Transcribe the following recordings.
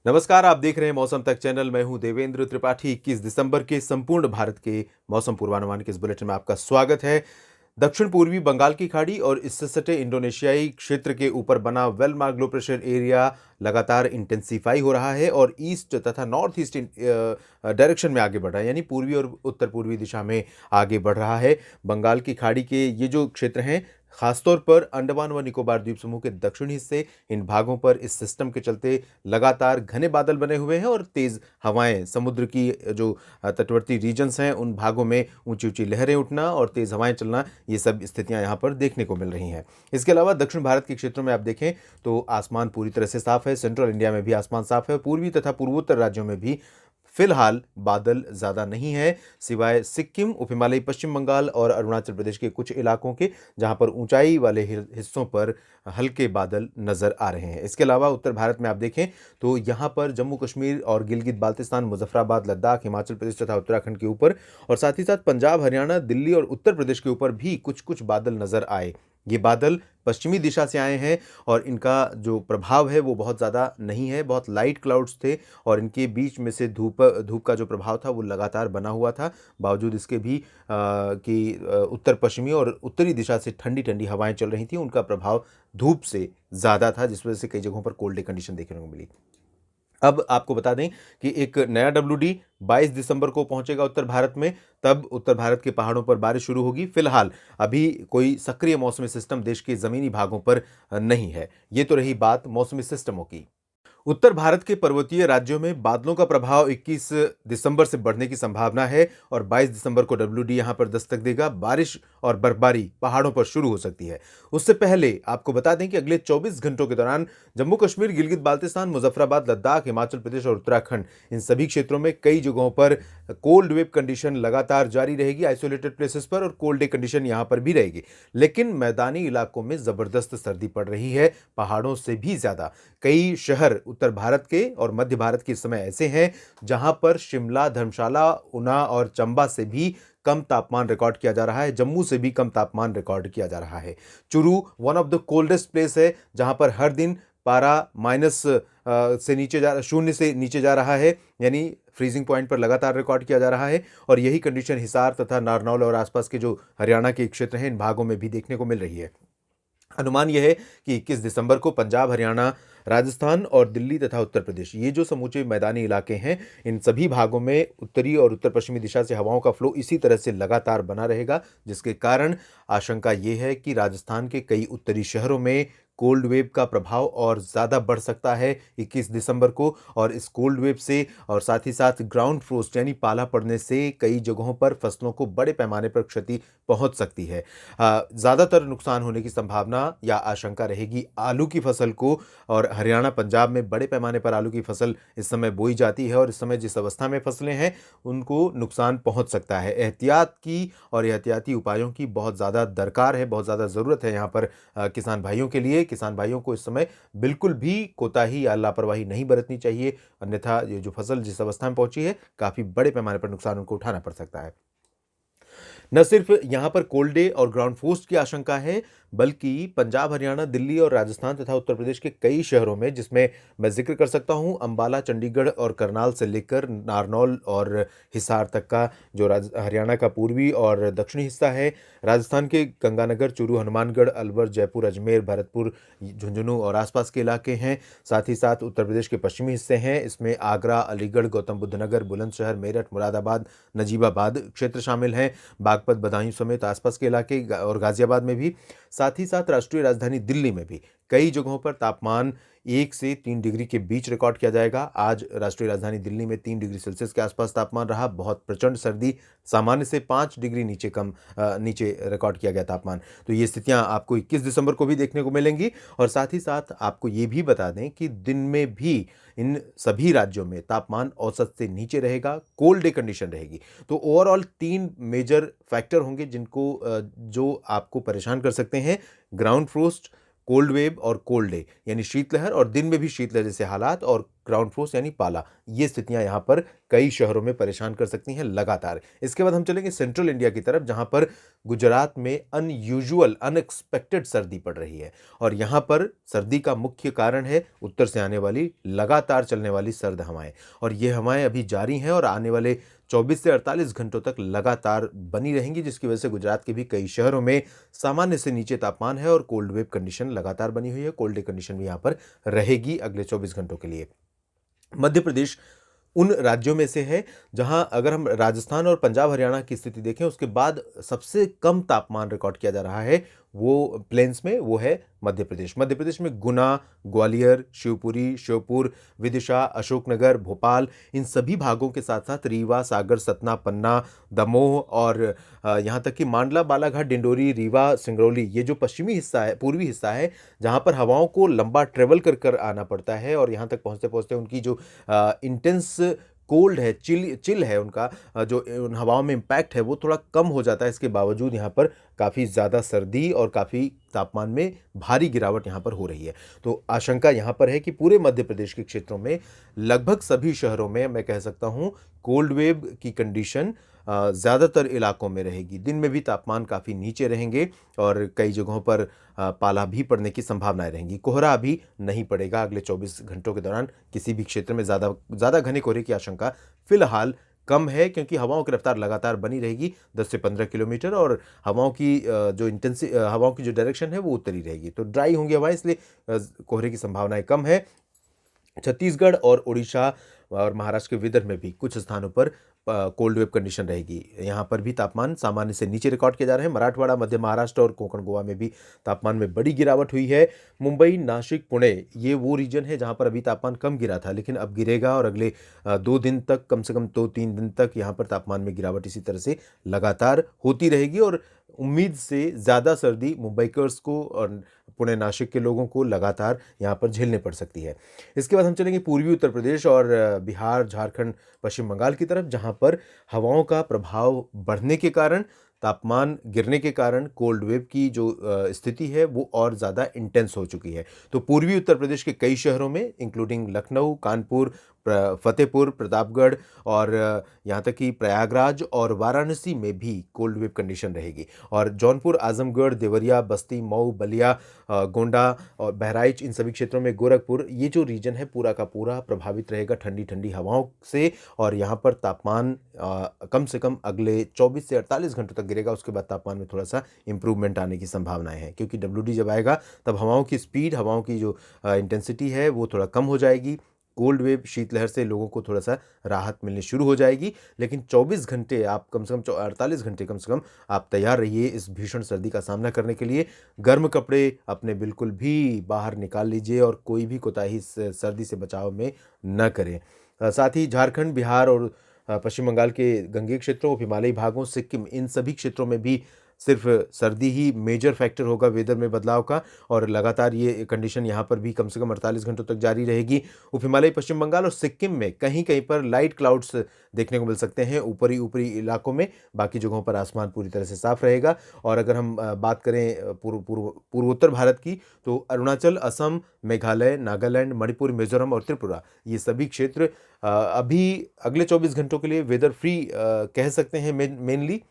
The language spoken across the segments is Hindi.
नमस्कार, आप देख रहे हैं मौसम तक चैनल। मैं हूं देवेंद्र त्रिपाठी। 21 दिसंबर के संपूर्ण भारत के मौसम पूर्वानुमान के इस बुलेटिन में आपका स्वागत है। दक्षिण पूर्वी बंगाल की खाड़ी और इससे सटे इंडोनेशियाई क्षेत्र के ऊपर बना well mark low pressure area लगातार इंटेंसीफाई हो रहा है और ईस्ट तथा नॉर्थ ईस्ट डायरेक्शन में आगे बढ़ रहा है, यानी पूर्वी और उत्तर पूर्वी दिशा में आगे बढ़ रहा है। बंगाल की खाड़ी के ये जो क्षेत्र हैं, खासतौर पर अंडमान व निकोबार द्वीप समूह के दक्षिणी हिस्से, इन भागों पर इस सिस्टम के चलते लगातार घने बादल बने हुए हैं और तेज हवाएं, समुद्र की जो तटवर्ती रीजन्स हैं उन भागों में ऊंची ऊंची लहरें उठना और तेज हवाएं चलना, ये सब स्थितियां यहां पर देखने को मिल रही हैं। इसके अलावा दक्षिण भारत के क्षेत्रों में आप देखें तो आसमान पूरी तरह से साफ है। सेंट्रल इंडिया में भी आसमान साफ है और पूर्वी तथा पूर्वोत्तर राज्यों में भी फिलहाल बादल ज़्यादा नहीं है, सिवाय सिक्किम, उप हिमालयी पश्चिम बंगाल और अरुणाचल प्रदेश के कुछ इलाकों के, जहां पर ऊंचाई वाले हिस्सों पर हल्के बादल नजर आ रहे हैं। इसके अलावा उत्तर भारत में आप देखें तो यहां पर जम्मू कश्मीर और गिलगित बाल्तिस्तान, मुजफ्फराबाद, लद्दाख, हिमाचल प्रदेश तथा उत्तराखंड के ऊपर और साथ ही साथ पंजाब, हरियाणा, दिल्ली और उत्तर प्रदेश के ऊपर भी कुछ कुछ बादल नजर आए। ये बादल पश्चिमी दिशा से आए हैं और इनका जो प्रभाव है वो बहुत ज़्यादा नहीं है, बहुत लाइट क्लाउड्स थे और इनके बीच में से धूप धूप का जो प्रभाव था वो लगातार बना हुआ था। बावजूद इसके भी कि उत्तर पश्चिमी और उत्तरी दिशा से ठंडी ठंडी हवाएं चल रही थी, उनका प्रभाव धूप से ज़्यादा था, जिस वजह से कई जगहों पर कोल्ड डे कंडीशन देखने को मिली। अब आपको बता दें कि एक नया डब्ल्यूडी 22 दिसंबर को पहुंचेगा उत्तर भारत में। तब उत्तर भारत के पहाड़ों पर बारिश शुरू होगी। फिलहाल अभी कोई सक्रिय मौसमी सिस्टम देश के जमीनी भागों पर नहीं है। ये तो रही बात मौसमी सिस्टमों की। उत्तर भारत के पर्वतीय राज्यों में बादलों का प्रभाव 21 दिसंबर से बढ़ने की संभावना है और 22 दिसंबर को डब्ल्यूडी यहां पर दस्तक देगा। बारिश और बर्फबारी पहाड़ों पर शुरू हो सकती है। उससे पहले आपको बता दें कि अगले 24 घंटों के दौरान जम्मू कश्मीर, गिलगित बाल्तिस्तान, मुजफ्फराबाद, लद्दाख, हिमाचल प्रदेश और उत्तराखंड, इन सभी क्षेत्रों में कई जगहों पर कोल्ड वेव कंडीशन लगातार जारी रहेगी आइसोलेटेड प्लेसेस पर, और कोल्ड डे कंडीशन यहां पर भी रहेगी। लेकिन मैदानी इलाकों में जबरदस्त सर्दी पड़ रही है, पहाड़ों से भी ज्यादा। कई शहर उत्तर भारत के और मध्य भारत के इस समय ऐसे हैं जहां पर शिमला, धर्मशाला, ऊना और चंबा से भी कम तापमान रिकॉर्ड किया जा रहा है। जम्मू से भी कम तापमान रिकॉर्ड किया जा रहा है। Churu one of the coldest place है, जहां पर हर दिन पारा माइनस से नीचे जा शून्य से नीचे जा रहा है, यानी फ्रीजिंग पॉइंट पर लगातार रिकॉर्ड किया जा रहा है। और यही कंडीशन हिसार तथा नारनौल और आसपास के जो हरियाणा के क्षेत्र हैं, इन भागों में भी देखने को मिल रही है। अनुमान यह है कि 21 दिसंबर को पंजाब, हरियाणा, राजस्थान और दिल्ली तथा उत्तर प्रदेश, ये जो समूचे मैदानी इलाके हैं, इन सभी भागों में उत्तरी और उत्तर पश्चिमी दिशा से हवाओं का फ्लो इसी तरह से लगातार बना रहेगा, जिसके कारण आशंका ये है कि राजस्थान के कई उत्तरी शहरों में कोल्ड वेव का प्रभाव और ज़्यादा बढ़ सकता है 21 दिसंबर को। और इस कोल्ड वेव से और साथ ही साथ ग्राउंड फ्रोस्ट यानी पाला पड़ने से कई जगहों पर फसलों को बड़े पैमाने पर क्षति पहुंच सकती है। ज़्यादातर नुकसान होने की संभावना या आशंका रहेगी आलू की फसल को, और हरियाणा, पंजाब में बड़े पैमाने पर आलू की फसल इस समय बोई जाती है और इस समय जिस अवस्था में फसलें हैं उनको नुकसान पहुंच सकता है। एहतियात की और एहतियाती उपायों की बहुत ज़्यादा दरकार है, बहुत ज़्यादा ज़रूरत है यहाँ पर किसान भाइयों के लिए। किसान भाइयों को इस समय बिल्कुल भी कोताही या लापरवाही नहीं बरतनी चाहिए, अन्यथा ये जो फसल जिस अवस्था में पहुंची है, काफ़ी बड़े पैमाने पर नुकसान उनको उठाना पड़ सकता है। न सिर्फ यहां पर कोल्ड डे और ग्राउंड फ्रोस्ट की आशंका है, बल्कि पंजाब, हरियाणा, दिल्ली और राजस्थान तथा उत्तर प्रदेश के कई शहरों में, जिसमें मैं जिक्र कर सकता हूं अंबाला, चंडीगढ़ और करनाल से लेकर नारनौल और हिसार तक का जो हरियाणा का पूर्वी और दक्षिणी हिस्सा है, राजस्थान के गंगानगर, चूरू, हनुमानगढ़, अलवर, जयपुर, अजमेर, भरतपुर, झुंझुनू और आसपास के इलाके हैं। साथ ही साथ उत्तर प्रदेश के पश्चिमी हिस्से हैं, इसमें आगरा, अलीगढ़, गौतम बुद्ध नगर, बुलंदशहर, मेरठ, मुरादाबाद, नजीबाबाद क्षेत्र शामिल हैं। बागपत, बदायूं समेत आसपास के इलाके और गाजियाबाद में भी। साथ ही साथ राष्ट्रीय राजधानी दिल्ली में भी कई जगहों पर तापमान 1 से 3 डिग्री के बीच रिकॉर्ड किया जाएगा। आज राष्ट्रीय राजधानी दिल्ली में 3 डिग्री सेल्सियस के आसपास तापमान रहा। बहुत प्रचंड सर्दी, सामान्य से 5 डिग्री नीचे रिकॉर्ड किया गया तापमान। तो ये स्थितियां आपको 21 दिसंबर को भी देखने को मिलेंगी। और साथ ही साथ आपको ये भी बता दें कि दिन में भी इन सभी राज्यों में तापमान औसत से नीचे रहेगा, कोल्ड डे कंडीशन रहेगी। तो ओवरऑल 3 मेजर फैक्टर होंगे जिनको जो आपको परेशान कर सकते हैं: ग्राउंड फ्रोस्ट, कोल्ड वेव और कोल्ड डे यानी शीतलहर और दिन में भी शीतलहर जैसे हालात और ग्राउंड फ्रोस्ट यानी पाला, ये स्थितियां यहां पर कई शहरों में परेशान कर सकती हैं लगातार। इसके बाद हम चलेंगे सेंट्रल इंडिया की तरफ, जहां पर गुजरात में अनयूजुअल अनएक्सपेक्टेड सर्दी पड़ रही है और यहां पर सर्दी का मुख्य कारण है उत्तर से आने वाली लगातार चलने वाली सर्द हवाएं, और ये हवाएं अभी जारी हैं और आने वाले 24 से 48 घंटों तक लगातार बनी रहेंगी, जिसकी वजह से गुजरात के भी कई शहरों में सामान्य से नीचे तापमान है और कोल्ड वेव कंडीशन लगातार बनी हुई है। कोल्ड डे कंडीशन भी यहां पर रहेगी अगले 24 घंटों के लिए। मध्य प्रदेश उन राज्यों में से है जहां अगर हम राजस्थान और पंजाब हरियाणा की स्थिति देखें, उसके बाद सबसे कम तापमान रिकॉर्ड किया जा रहा है वो प्लेन्स में, वो है मध्य प्रदेश। मध्य प्रदेश में गुना, ग्वालियर, शिवपुरी, श्योपुर, विदिशा, अशोकनगर, भोपाल, इन सभी भागों के साथ साथ रीवा, सागर, सतना, पन्ना, दमोह और यहाँ तक कि मांडला, बालाघाट, डिंडोरी, रीवा, सिंगरौली, ये जो पश्चिमी हिस्सा है, पूर्वी हिस्सा है, जहाँ पर हवाओं को लंबा ट्रेवल कर कर आना पड़ता है और यहाँ तक पहुँचते पहुँचते उनकी जो इंटेंस कोल्ड है, चिल है, उनका जो उन हवाओं में इम्पैक्ट है वो थोड़ा कम हो जाता है। इसके बावजूद यहाँ पर काफ़ी ज़्यादा सर्दी और काफ़ी तापमान में भारी गिरावट यहाँ पर हो रही है। तो आशंका यहाँ पर है कि पूरे मध्य प्रदेश के क्षेत्रों में लगभग सभी शहरों में मैं कह सकता हूँ कोल्ड वेव की कंडीशन ज़्यादातर इलाकों में रहेगी। दिन में भी तापमान काफ़ी नीचे रहेंगे और कई जगहों पर पाला भी पड़ने की संभावनाएं रहेंगी। कोहरा अभी नहीं पड़ेगा अगले 24 घंटों के दौरान, किसी भी क्षेत्र में ज़्यादा घने कोहरे की आशंका फिलहाल कम है, क्योंकि हवाओं की रफ्तार लगातार बनी रहेगी 10 से 15 किलोमीटर और हवाओं की हवाओं की जो डायरेक्शन है वो उत्तरी रहेगी, तो ड्राई होंगी हवाएं, इसलिए कोहरे की संभावनाएं कम है। छत्तीसगढ़ और उड़ीसा और महाराष्ट्र के विदर्भ में भी कुछ स्थानों पर कोल्ड वेव कंडीशन रहेगी। यहाँ पर भी तापमान सामान्य से नीचे रिकॉर्ड किए जा रहे हैं। मराठवाड़ा, मध्य महाराष्ट्र और कोंकण गोवा में भी तापमान में बड़ी गिरावट हुई है। मुंबई, नासिक, पुणे, ये वो रीजन है जहाँ पर अभी तापमान कम गिरा था, लेकिन अब गिरेगा और अगले 2 दिन तक, कम से कम 2-3 दिन तक यहाँ पर तापमान में गिरावट इसी तरह से लगातार होती रहेगी और उम्मीद से ज़्यादा सर्दी मुंबईकर्स को और पुणे, नासिक के लोगों को लगातार यहाँ पर झेलने पड़ सकती है। इसके बाद हम चलेंगे पूर्वी उत्तर प्रदेश और बिहार, झारखंड, पश्चिम बंगाल की तरफ, जहाँ पर हवाओं का प्रभाव बढ़ने के कारण, तापमान गिरने के कारण कोल्ड वेव की जो स्थिति है वो और ज़्यादा इंटेंस हो चुकी है। तो पूर्वी उत्तर प्रदेश के कई शहरों में इंक्लूडिंग लखनऊ, कानपुर, फतेहपुर, प्रतापगढ़ और यहाँ तक कि प्रयागराज और वाराणसी में भी कोल्ड वेव कंडीशन रहेगी और जौनपुर, आजमगढ़, देवरिया, बस्ती, मऊ, बलिया, गोंडा और बहराइच, इन सभी क्षेत्रों में गोरखपुर, ये जो रीजन है पूरा का पूरा प्रभावित रहेगा ठंडी ठंडी हवाओं से और यहाँ पर तापमान कम से कम अगले 24 से 48 घंटों तक गिरेगा। उसके बाद तापमान में थोड़ा सा इंप्रूवमेंट आने की संभावनाएं हैं, क्योंकि WD जब आएगा तब हवाओं की स्पीड, हवाओं की जो इंटेंसिटी है वो थोड़ा कम हो जाएगी। कोल्ड वेव शीतलहर से लोगों को थोड़ा सा राहत मिलनी शुरू हो जाएगी, लेकिन 24 घंटे आप कम से कम 48 घंटे कम से कम आप तैयार रहिए इस भीषण सर्दी का सामना करने के लिए। गर्म कपड़े अपने बिल्कुल भी बाहर निकाल लीजिए और कोई भी कोताही इस सर्दी से बचाव में न करें। साथ ही झारखंड, बिहार और पश्चिम बंगाल के गंगेय क्षेत्रों, हिमालयी भागों, सिक्किम, इन सभी क्षेत्रों में भी सिर्फ सर्दी ही मेजर फैक्टर होगा वेदर में बदलाव का और लगातार ये कंडीशन यहाँ पर भी कम से कम 48 घंटों तक जारी रहेगी। उप हिमालयी पश्चिम बंगाल और सिक्किम में कहीं कहीं पर लाइट क्लाउड्स देखने को मिल सकते हैं ऊपरी ऊपरी इलाकों में, बाकी जगहों पर आसमान पूरी तरह से साफ रहेगा। और अगर हम बात करें पूर्वोत्तर भारत की, तो अरुणाचल, असम, मेघालय, नागालैंड, मणिपुर, मिजोरम और त्रिपुरा, ये सभी क्षेत्र अभी अगले 24 घंटों के लिए वेदर फ्री कह सकते हैं मेनली,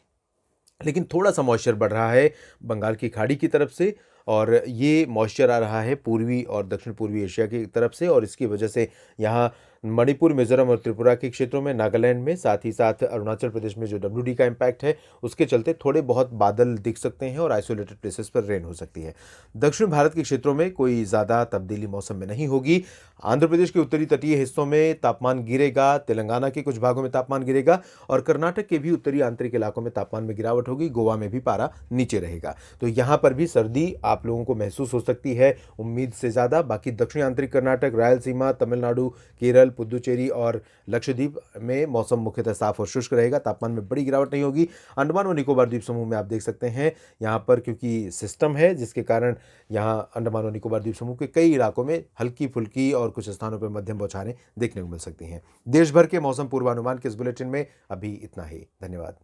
लेकिन थोड़ा सा मॉइस्चर बढ़ रहा है बंगाल की खाड़ी की तरफ से और ये मॉइस्चर आ रहा है पूर्वी और दक्षिण पूर्वी एशिया की तरफ से और इसकी वजह से यहाँ मणिपुर, मिजोरम और त्रिपुरा के क्षेत्रों में, नागालैंड में, साथ ही साथ अरुणाचल प्रदेश में जो WD का इम्पैक्ट है उसके चलते थोड़े बहुत बादल दिख सकते हैं और आइसोलेटेड प्लेसेस पर रेन हो सकती है। दक्षिण भारत के क्षेत्रों में कोई ज़्यादा तब्दीली मौसम में नहीं होगी। आंध्र प्रदेश के उत्तरी तटीय हिस्सों में तापमान गिरेगा, तेलंगाना के कुछ भागों में तापमान गिरेगा और कर्नाटक के भी उत्तरी आंतरिक इलाकों में तापमान में गिरावट होगी। गोवा में भी पारा नीचे रहेगा, तो यहाँ पर भी सर्दी आप लोगों को महसूस हो सकती है उम्मीद से ज़्यादा। बाकी दक्षिणी आंतरिक कर्नाटक, रायलसीमा, तमिलनाडु, केरल, पुदुचेरी और लक्षद्वीप में मौसम मुख्यतः साफ और शुष्क रहेगा, तापमान में बड़ी गिरावट नहीं होगी। अंडमान और निकोबार द्वीप समूह में आप देख सकते हैं यहाँ पर क्योंकि सिस्टम है जिसके कारण यहाँ अंडमान और निकोबार द्वीप समूह के कई इलाकों में हल्की फुल्की और कुछ स्थानों पर मध्यम बौछारें देखने को मिल सकती हैं। देश भर के मौसम पूर्वानुमान के इस बुलेटिन में अभी इतना ही। धन्यवाद।